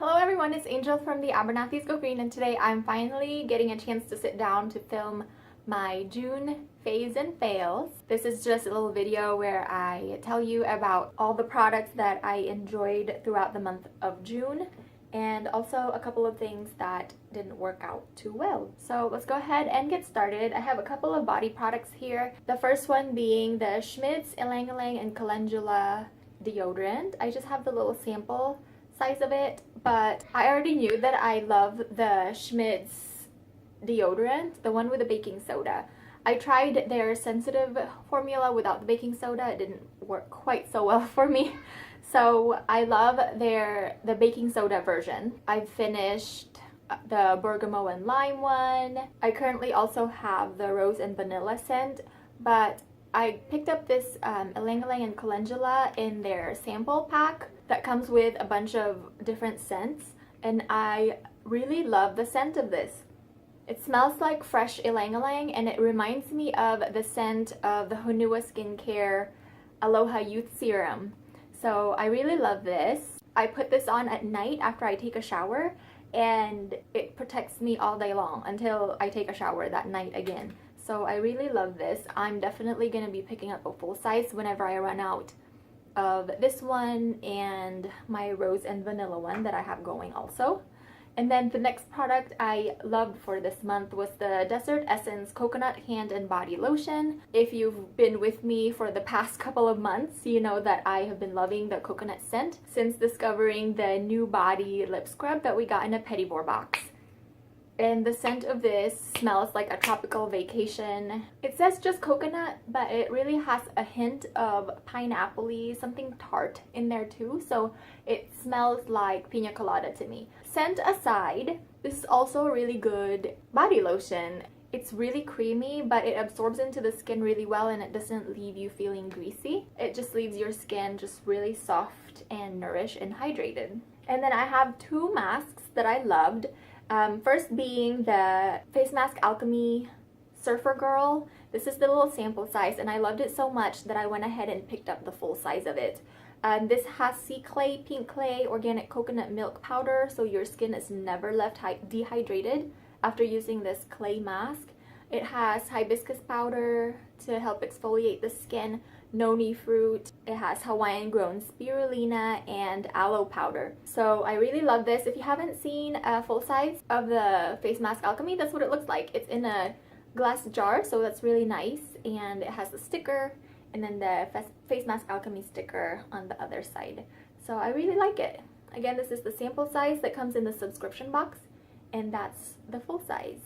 Hello everyone, it's Angel from the Abernathy's Go Green, and today I'm finally getting a chance to sit down to film my June faves and fails. This is just a little video where I tell you about all the products that I enjoyed throughout the month of June, and also a couple of things that didn't work out too well. So let's go ahead and get started. I have a couple of body products here. The first one being the Schmidt's Ylang Ylang and Calendula deodorant. I just have the little sample size of it, but I already knew that I love the Schmidt's deodorant, the one with the baking soda. I tried their sensitive formula without the baking soda. It didn't work quite so well for me. So I love the baking soda version. I've finished the bergamot and lime one. I currently also have the rose and vanilla scent, but I picked up this Ylang Ylang and Calendula in their sample pack that comes with a bunch of different scents, and I really love the scent of this. It smells like fresh Ylang Ylang, and it reminds me of the scent of the Honua Skincare Aloha Youth Serum. So I really love this. I put this on at night after I take a shower, and it protects me all day long until I take a shower that night again. So I really love this. I'm definitely going to be picking up a full size whenever I run out of this one and my rose and vanilla one that I have going also. And then the next product I loved for this month was the Desert Essence Coconut Hand and Body Lotion. If you've been with me for the past couple of months, you know that I have been loving the coconut scent since discovering the new body lip scrub that we got in a Petitbor box. And the scent of this smells like a tropical vacation. It says just coconut, but it really has a hint of pineapple-y, something tart in there too. So it smells like pina colada to me. Scent aside, this is also a really good body lotion. It's really creamy, but it absorbs into the skin really well, and it doesn't leave you feeling greasy. It just leaves your skin just really soft and nourished and hydrated. And then I have two masks that I loved. First being the face mask Alchemy Surfer Girl. This is the little sample size, and I loved it so much that I went ahead and picked up the full size of it. This has sea clay, pink clay, organic coconut milk powder, so your skin is never left dehydrated after using this clay mask. It has hibiscus powder to help exfoliate the skin, noni fruit. It has Hawaiian grown spirulina and aloe powder. So I really love this. If you haven't seen a full size of the face mask Alchemy, that's what it looks like. It's in a glass jar, so that's really nice, and it has the sticker and then the face mask Alchemy sticker on the other side. So I really like it. Again, this is the sample size that comes in the subscription box, and that's the full size.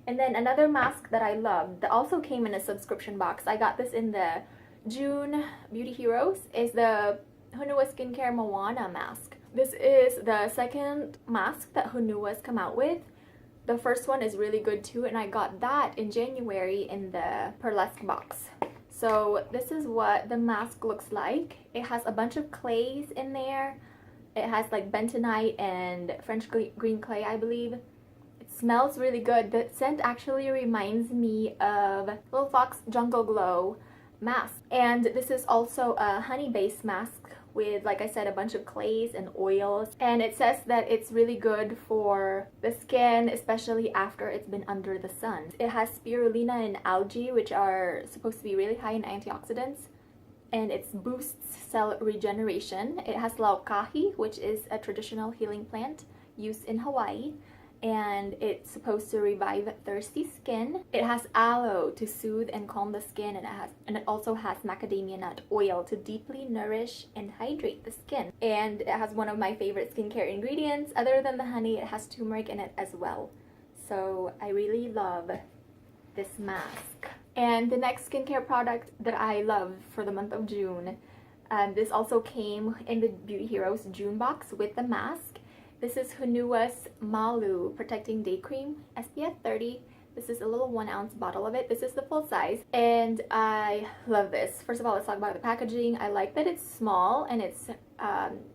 And then another mask that I loved that also came in a subscription box, I got this in the June Beauty Heroes, is the Honua Skincare Moana mask. This is the second mask that Honua's come out with. The first one is really good too, and I got that in January in the Pearlesque box. So this is what the mask looks like. It has a bunch of clays in there. It has like bentonite and French green clay, I believe. It smells really good. The scent actually reminds me of Little Fox Jungle Glow mask, and this is also a honey based mask with, like I said, a bunch of clays and oils, and it says that it's really good for the skin, especially after it's been under the sun. It has spirulina and algae, which are supposed to be really high in antioxidants, and it boosts cell regeneration. It has laukahi, which is a traditional healing plant used in Hawaii, and it's supposed to revive thirsty skin. It has aloe to soothe and calm the skin, and it also has macadamia nut oil to deeply nourish and hydrate the skin. And it has one of my favorite skincare ingredients. Other than the honey, it has turmeric in it as well. So I really love this mask. And the next skincare product that I love for the month of June, this also came in the Beauty Heroes June box with the mask. This is Honua's Malu Protecting Day Cream, SPF 30. This is a little 1 ounce bottle of it. This is the full size, and I love this. First of all, let's talk about the packaging. I like that it's small, and it's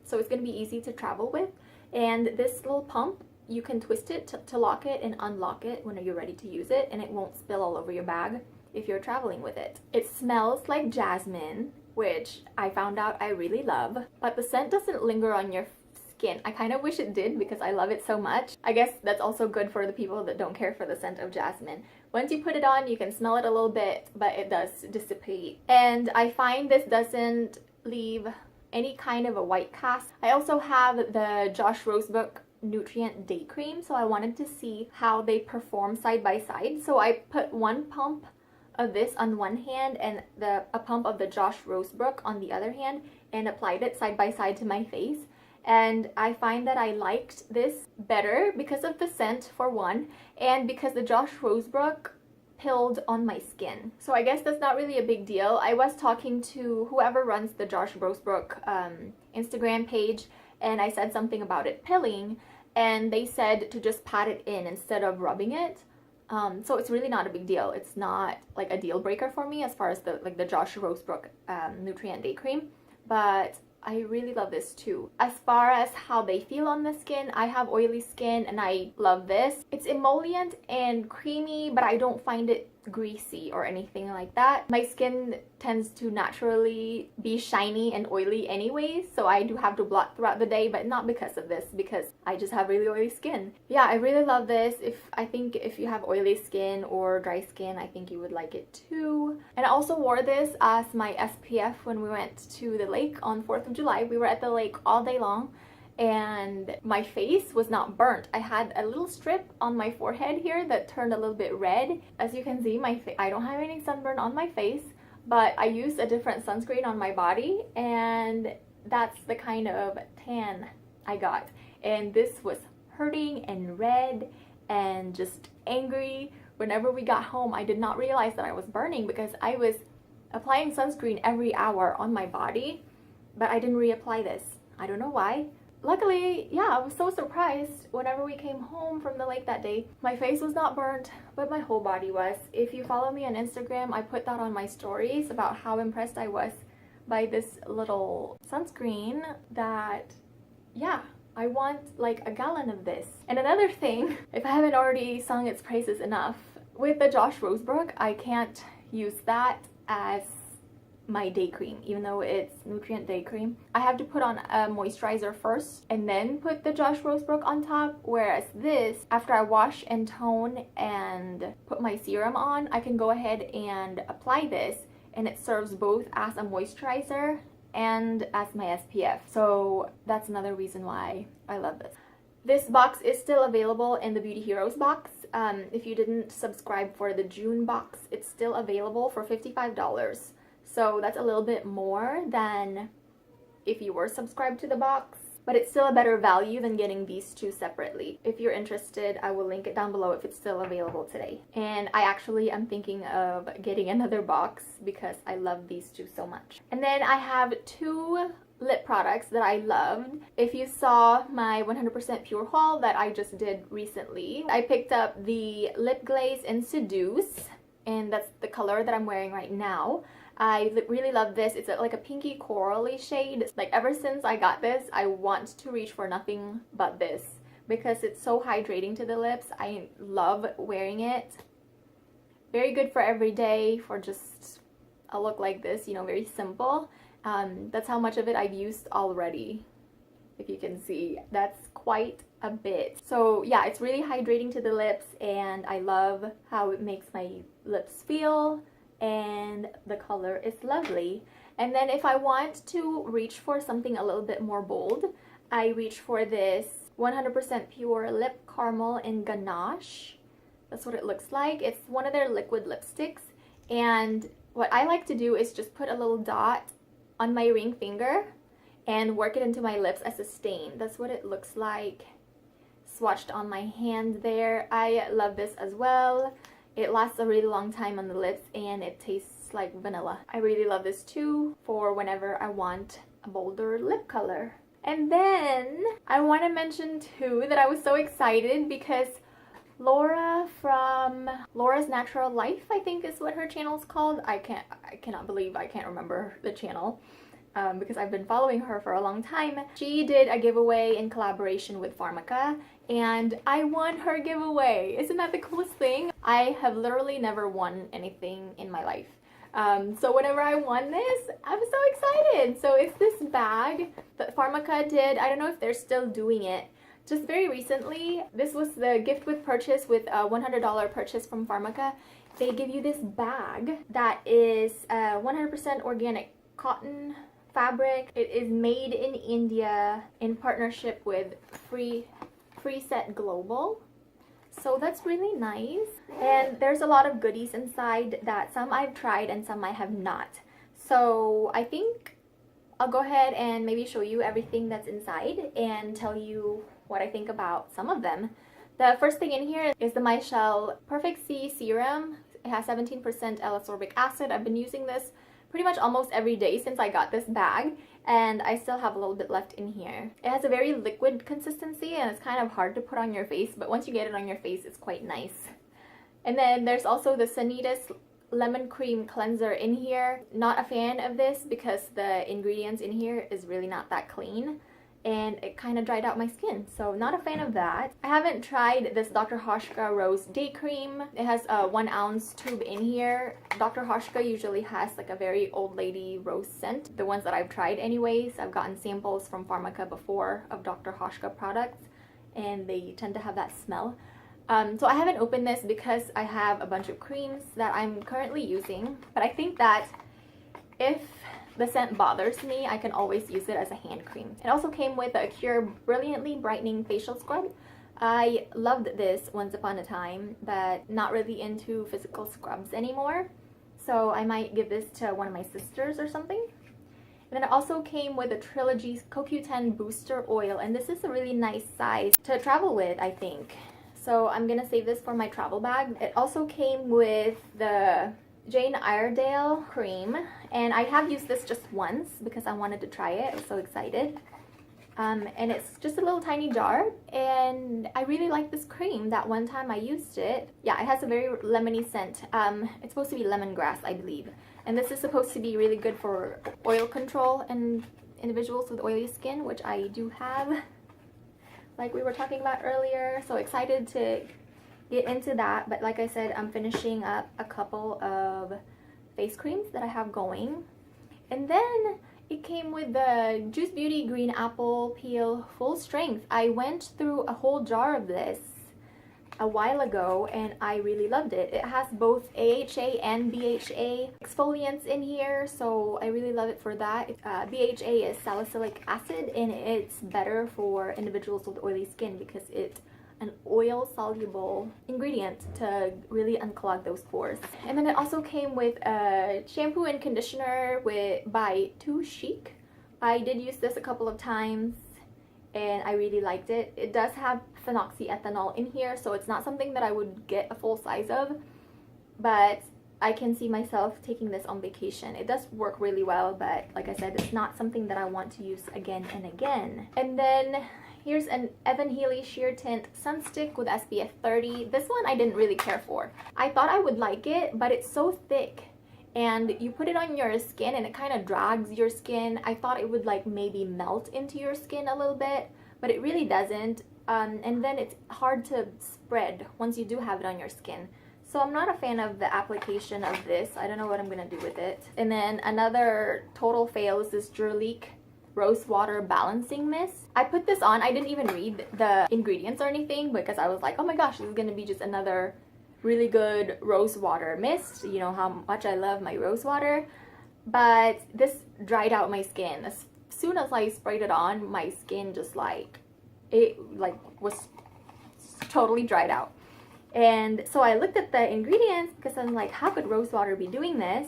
so it's going to be easy to travel with. And this little pump, you can twist it to lock it and unlock it when you're ready to use it, and it won't spill all over your bag if you're traveling with it. It smells like jasmine, which I found out I really love, but the scent doesn't linger on your skin. I kind of wish it did because I love it so much. I guess that's also good for the people that don't care for the scent of jasmine. Once you put it on, you can smell it a little bit, but it does dissipate. And I find this doesn't leave any kind of a white cast. I also have the Josh Rosebrook Nutrient Day Cream, so I wanted to see how they perform side by side. So I put one pump of this on one hand and a pump of the Josh Rosebrook on the other hand, and applied it side by side to my face. And I find that I liked this better because of the scent, for one, and because the Josh Rosebrook pilled on my skin. So I guess that's not really a big deal. I was talking to whoever runs the Josh Rosebrook Instagram page, and I said something about it pilling, and they said to just pat it in instead of rubbing it. So it's really not a big deal. It's not like a deal breaker for me as far as the Josh Rosebrook Nutrient Day Cream, but I really love this too. As far as how they feel on the skin, I have oily skin and I love this. It's emollient and creamy, but I don't find it greasy or anything like that. My skin tends to naturally be shiny and oily anyways, so I do have to blot throughout the day, but not because of this, because I just have really oily skin. Yeah, I really love this. I think if you have oily skin or dry skin, I think you would like it too. And I also wore this as my SPF when we went to the lake on 4th of July. We were at the lake all day long, and my face was not burnt. I had a little strip on my forehead here that turned a little bit red. As you can see, I don't have any sunburn on my face, but I used a different sunscreen on my body, and that's the kind of tan I got. And this was hurting and red and just angry. Whenever we got home, I did not realize that I was burning because I was applying sunscreen every hour on my body, but I didn't reapply this. I don't know why. Luckily, yeah, I was so surprised whenever we came home from the lake that day. My face was not burnt, but my whole body was. If you follow me on Instagram, I put that on my stories about how impressed I was by this little sunscreen that, yeah, I want like a gallon of this. And another thing, if I haven't already sung its praises enough, with the Josh Rosebrook, I can't use that as my day cream, even though it's Nutrient Day Cream. I have to put on a moisturizer first and then put the Josh Rosebrook on top, whereas this, after I wash and tone and put my serum on, I can go ahead and apply this, and it serves both as a moisturizer and as my SPF. So that's another reason why I love this. This box is still available in the Beauty Heroes box. If you didn't subscribe for the June box, it's still available for $55. So that's a little bit more than if you were subscribed to the box, but it's still a better value than getting these two separately. If you're interested, I will link it down below if it's still available today. And I actually am thinking of getting another box because I love these two so much. And then I have two lip products that I loved. If you saw my 100% Pure haul that I just did recently, I picked up the Lip Glaze in Seduce, and that's the color that I'm wearing right now. I really love this. It's like a pinky corally shade. Like ever since I got this, I want to reach for nothing but this because it's so hydrating to the lips. I love wearing it. Very good for every day, for just a look like this, you know, very simple. That's how much of it I've used already. If you can see, that's quite a bit. So yeah, it's really hydrating to the lips, and I love how it makes my lips feel, and the color is lovely. And then if I want to reach for something a little bit more bold, I reach for this 100% Pure Lip Caramel in Ganache. That's what it looks like. It's one of their liquid lipsticks, and what I like to do is just put a little dot on my ring finger and work it into my lips as a stain. That's what it looks like swatched on my hand there. I love this as well. It lasts a really long time on the lips, and it tastes like vanilla. I really love this too for whenever I want a bolder lip color. And then I want to mention too that I was so excited because Laura from Laura's Natural Life, I think is what her channel is called. I cannot believe I can't remember the channel because I've been following her for a long time. She did a giveaway in collaboration with Pharmaca, and I won her giveaway. Isn't that the coolest thing? I have literally never won anything in my life. So whenever I won this, I'm so excited. So it's this bag that Pharmaca did. I don't know if they're still doing it. Just very recently, this was the gift with purchase with a $100 purchase from Pharmaca. They give you this bag that is 100% organic cotton fabric. It is made in India in partnership with Freeset Global. So that's really nice. And there's a lot of goodies inside that some I've tried and some I have not. So I think I'll go ahead and maybe show you everything that's inside and tell you what I think about some of them. The first thing in here is the Michelle Perfect C Serum. It has 17% L-ascorbic acid. I've been using this pretty much almost every day since I got this bag, and I still have a little bit left in here. It has a very liquid consistency and it's kind of hard to put on your face, but once you get it on your face, it's quite nice. And then there's also the Sanitas Lemon Cream Cleanser in here. Not a fan of this because the ingredients in here is really not that clean, and it kind of dried out my skin, so not a fan of that. I haven't tried this Dr. Hoshka Rose Day Cream. It has a 1 ounce tube in here. Dr. Hoshka usually has like a very old lady rose scent. The ones that I've tried anyways, I've gotten samples from Pharmaca before of Dr. Hoshka products, and they tend to have that smell. So I haven't opened this because I have a bunch of creams that I'm currently using, but I think that if the scent bothers me, I can always use it as a hand cream. It also came with a Cure Brilliantly Brightening Facial Scrub. I loved this once upon a time, but not really into physical scrubs anymore. So I might give this to one of my sisters or something. And then it also came with a Trilogy CoQ10 Booster Oil, and this is a really nice size to travel with, I think. So I'm gonna save this for my travel bag. It also came with the Jane Iredale cream, and I have used this just once because I wanted to try it. I was so excited. And it's just a little tiny jar, and I really like this cream. That one time I used it, yeah, it has a very lemony scent. It's supposed to be lemongrass, I believe, and this is supposed to be really good for oil control and individuals with oily skin, which I do have, like we were talking about earlier. So excited to get into that. But like I said, I'm finishing up a couple of face creams that I have going. And then it came with the Juice Beauty Green Apple Peel Full Strength. I went through a whole jar of this a while ago and I really loved it. It has both AHA and BHA exfoliants in here, so I really love it for that. BHA is salicylic acid, and it's better for individuals with oily skin because it's an oil-soluble ingredient to really unclog those pores. And then it also came with a shampoo and conditioner by Too Chic. I did use this a couple of times and I really liked it. It does have phenoxyethanol in here, so it's not something that I would get a full size of, but I can see myself taking this on vacation. It does work really well, but like I said, it's not something that I want to use again and again. And then here's an Evan Healy Sheer Tint Sunstick with SPF 30. This one I didn't really care for. I thought I would like it, but it's so thick and you put it on your skin and it kind of drags your skin. I thought it would like maybe melt into your skin a little bit, but it really doesn't. And then it's hard to spread once you do have it on your skin. So I'm not a fan of the application of this. I don't know what I'm gonna do with it. And then another total fail is this Jurlique Rose Water Balancing Mist. I put this on. I didn't even read the ingredients or anything because I was like, oh my gosh, this is gonna be just another really good rose water mist. You know how much I love my rose water. But this dried out my skin. As soon as I sprayed it on, my skin just was totally dried out. And so I looked at the ingredients because I'm like, how could rose water be doing this?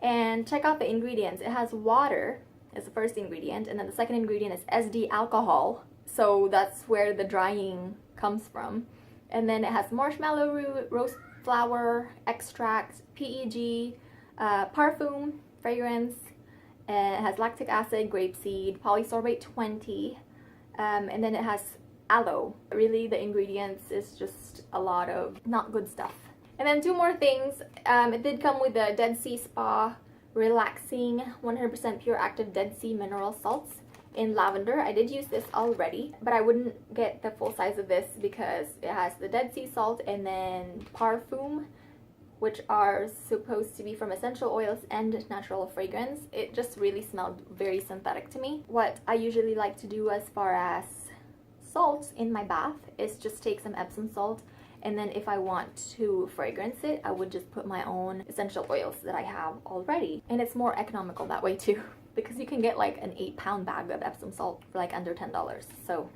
And check out the ingredients. It has water as the first ingredient, and then the second ingredient is SD alcohol. So that's where the drying comes from. And then it has marshmallow root, rose flower extract, PEG, parfum, fragrance, and it has lactic acid, grapeseed, polysorbate 20, and then it has aloe. Really, the ingredients is just a lot of not good stuff. And then two more things. It did come with the Dead Sea Spa Relaxing 100% Pure Active Dead Sea Mineral Salts in lavender. I did use this already, but I wouldn't get the full size of this because it has the Dead Sea salt and then parfum which are supposed to be from essential oils and natural fragrance. It just really smelled very synthetic to me. What I usually like to do as far as salts in my bath is just take some Epsom salt, and then if I want to fragrance it, I would just put my own essential oils that I have already. And it's more economical that way too, because you can get like an 8-pound bag of Epsom salt for like under $10. So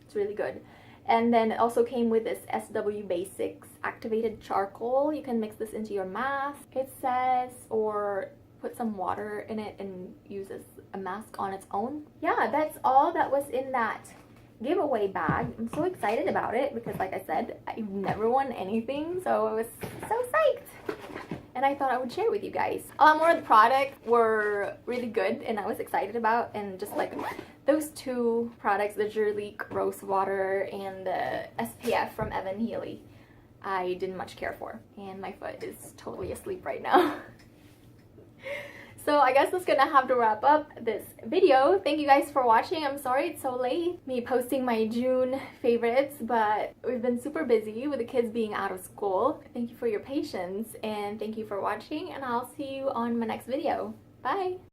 it's really good. And then it also came with this SW Basics activated charcoal. You can mix this into your mask, it says, or put some water in it and use as a mask on its own. Yeah, that's all that was in that giveaway bag. I'm so excited about it because, like I said, I've never won anything, so I was so psyched. And I thought I would share with you guys. A lot more of the products were really good and I was excited about, and just like those two products, the Jurleek Rose Water and the SPF from Evan Healy, I didn't much care for. And my foot is totally asleep right now. So I guess that's gonna have to wrap up this video. Thank you guys for watching. I'm sorry it's so late, me posting my June favorites, but we've been super busy with the kids being out of school. Thank you for your patience and thank you for watching, and I'll see you on my next video. Bye!